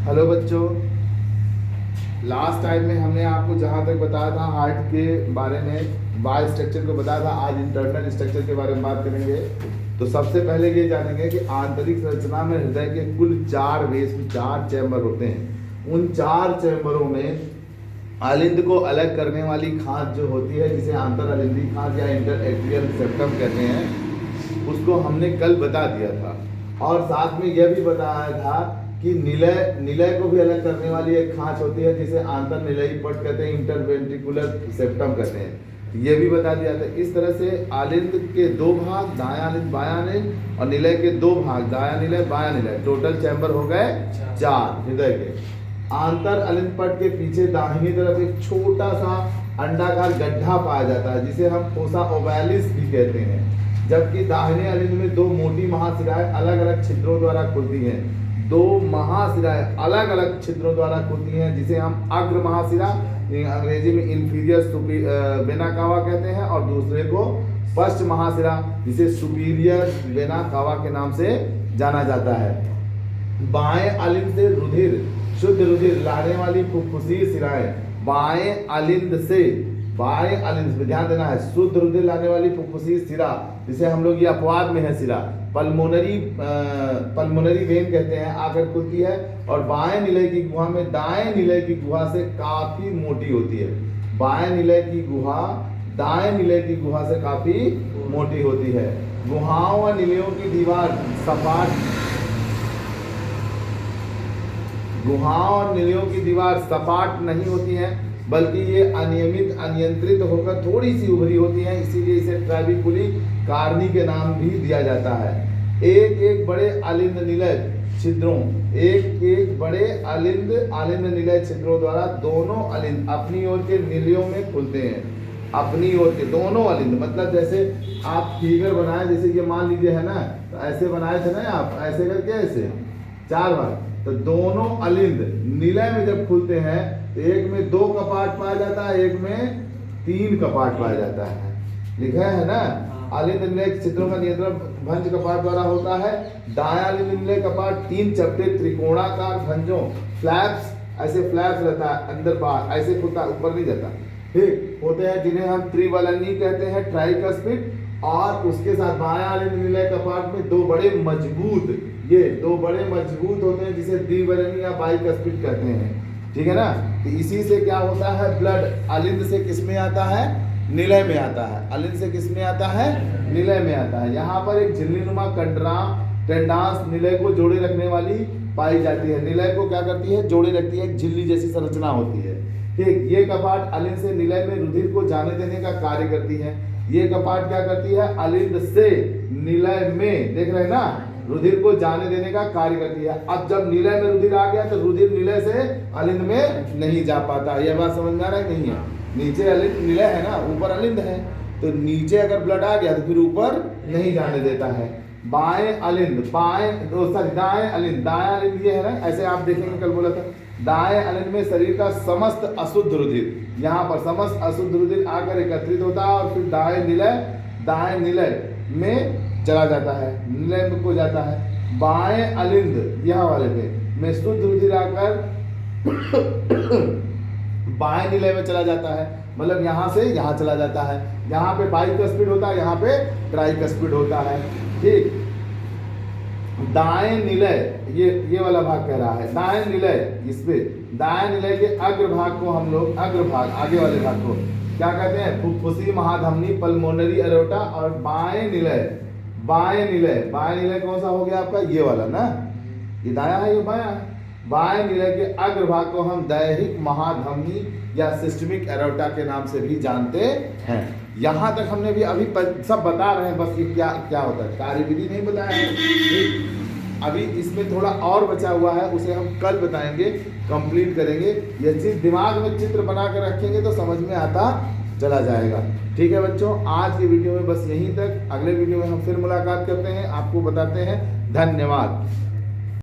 Hello बच्चों, last time में हमने आपको जहाँ तक बताया था हार्ट के बारे में, बाय स्ट्रक्चर को बताया था। आज इंटरनल स्ट्रक्चर के बारे में बात करेंगे। तो सबसे पहले ये जानेंगे कि आंतरिक संरचना में हृदय के कुल 4 चैम्बर होते हैं। उन 4 चैम्बरों में अलिंद को अलग करने वाली खांच जो होती है, जिसे आंतर अलिंदी खांच या इंटर एट्रियल सेप्टम कहते हैं, उसको हमने कल बता दिया था। और साथ में यह भी बताया था कि निलय को भी अलग करने वाली एक खांच होती है, जिसे आंतर निलयी पट कहते हैं, इंटरवेंट्रिकुलर सेप्टम कहते हैं। ये भी बता दिया था। इस तरह से अलिंद के 2 भाग, दायां अलिंद बायां अलिंद, और निलय के 2 भाग, दायां निलय बायां निलय, टोटल चैम्बर हो गए 4 हृदय के। आंतर अलिंद पट के पीछे दाहिनी तरफ एक छोटा सा अंडाकार गड्ढा पाया जाता है, जिसे हम फोसा ओवैलिस भी कहते हैं। जबकि दाहिने अलिंद में 2 मोटी महाशिराएं अलग अलग छिद्रों द्वारा खुलती हैं। 2 महाशिराएं अलग अलग छिद्रों द्वारा खुलती हैं, जिसे हम अग्र महाशिरा, अंग्रेजी में इंफीरियर वेना कावा कहते हैं, और दूसरे को पश्च महाशिरा, जिसे सुपीरियर वेना कावा के नाम से जाना जाता है। बाएं अलिंद से रुधिर, शुद्ध रुधिर लाने वाली फुफ्फुसीय शिराएं, बाएं अलिंद से, बाएं अलिंद पे ध्यान देना है, शुद्ध रुधिर लाने वाली फुफ्फुसीय शिरा, जिसे हम लोग ये अपवाद में है शिरा, पल्मोनरी वेन कहते हैं, आकर खुलती है। और बाएं निलय की गुहा में दाएं निलय की गुहा से काफी मोटी होती है। बाएं निलय की गुहा दाएं निलय की गुहा से काफी मोटी होती है। गुहाओं व निलयों की दीवार सपाट, गुहाओं और निलयों की दीवार सपाट नहीं होती है, बल्कि ये अनियमित, अनियंत्रित होकर थोड़ी सी उभरी होती है। इसीलिए इसे ट्रैबिकुली कार्नी के नाम भी दिया जाता है। एक एक बड़े अलिंद निलय छिद्रों, एक एक बड़े अलिंद निलय छिद्रों द्वारा दोनों अलिंद अपनी ओर के निलयों में खुलते हैं। अपनी ओर के दोनों अलिंद, मतलब जैसे आप फिगर बनाए, जैसे ये मान लीजिए है ना, तो ऐसे बनाए थे ना आप, ऐसे करके ऐसे 4 बार, तो दोनों अलिंद निलय में जब खुलते हैं तो एक में 2 कपाट पाया जाता है, एक में 3 कपाट पाया जाता है। लिखा है ना, अलिंद निलय छिद्रों का नियंत्रण भंज कपाट द्वारा होता है। दायां अलिंद निलय कपाट 3 चपटे त्रिकोणाकार भंजों, फ्लैप्स, ऐसे फ्लैप्स रहता है, अंदर बाहर ऐसे खुलता, ऊपर नहीं जाता, ठीक होते हैं, जिन्हें हम त्रिवलनी कहते हैं, ट्राइकस्पिड। और उसके साथ बायां अलिंद निलय कपाट में 2 बड़े मजबूत, ये 2 बड़े मजबूत होते हैं, जिसे द्विवलनी या बाइकस्पिड कहते हैं। ठीक है ना। तो इसी से क्या होता है, ब्लड अलिंद से किस में आता है, निलय में आता है। अलिंद से किस में आता है, निलय में आता है। यहाँ पर एक झिल्लीनुमा टेंडांस निलय को जोड़े रखने वाली पाई जाती है। निलय को क्या करती है, जोड़े रखती है, एक झिल्ली जैसी संरचना होती है। ठीक, ये कपाट अलिंद से निलय में रुधिर को जाने देने का कार्य करती है। ये कपाट क्या करती है, अलिंद से निलय में, देख रहे हैं ना, रुधिर को जाने देने का कार्य करती है। अब जब निलय में रुधिर आ गया तो रुधिर निलय से अलिंद में नहीं जा पाता। यह बात समझ में आ रहा है, नहीं है? नीचे अलिंद निलय है ना, ऊपर अलिंद है, तो नीचे अगर ब्लड आ गया तो फिर ऊपर नहीं जाने देता है। बाएं अलिंद, दाएं अलिंद, दाएं अलिंद ये है ना, ऐसे आप देखेंगे, कल बोला था, दाएं अलिंद में शरीर का समस्त अशुद्ध रुधिर, यहाँ पर समस्त अशुद्ध रुधिर आकर एकत्रित होता है और फिर दाएं निलय में चला जाता है, निलय को जाता है। बाएं अलिंद यहाँ वाले में शुद्ध रुधिर आकर बाएं निलय में चला जाता है, मतलब यहाँ से यहाँ चला जाता है। यहाँ पे बाइकस्पिड होता है, यहाँ पे ट्राइकस्पिड होता है। ठीक, दाएं निलय, ये वाला भाग कह रहा है, दाएं निलय, इसपे दाएं निलय के अग्रभाग को हम लोग, अग्रभाग आगे वाले भाग को क्या कहते हैं, फुफ्फुसी महाधमनी, पल्मोनरी एरोटा। और बाएं निलय कौन सा हो गया आपका, ये वाला ना, ये दाया है, ये बायां है। बाएं निलय के अग्रभाग को हम दैहिक महाधमनी या सिस्टमिक एरोटा के नाम से भी जानते हैं। यहाँ तक हमने भी अभी सब बता रहे हैं, बस ये क्या क्या होता है, कार्यविधि नहीं बताया है। अभी इसमें थोड़ा और बचा हुआ है, उसे हम कल बताएंगे, कंप्लीट करेंगे। ये चीज दिमाग में चित्र बना कर रखेंगे तो समझ में आता चला जाएगा। ठीक है बच्चों, आज की वीडियो में बस यहीं तक। अगले वीडियो में हम फिर मुलाकात करते हैं, आपको बताते हैं। धन्यवाद।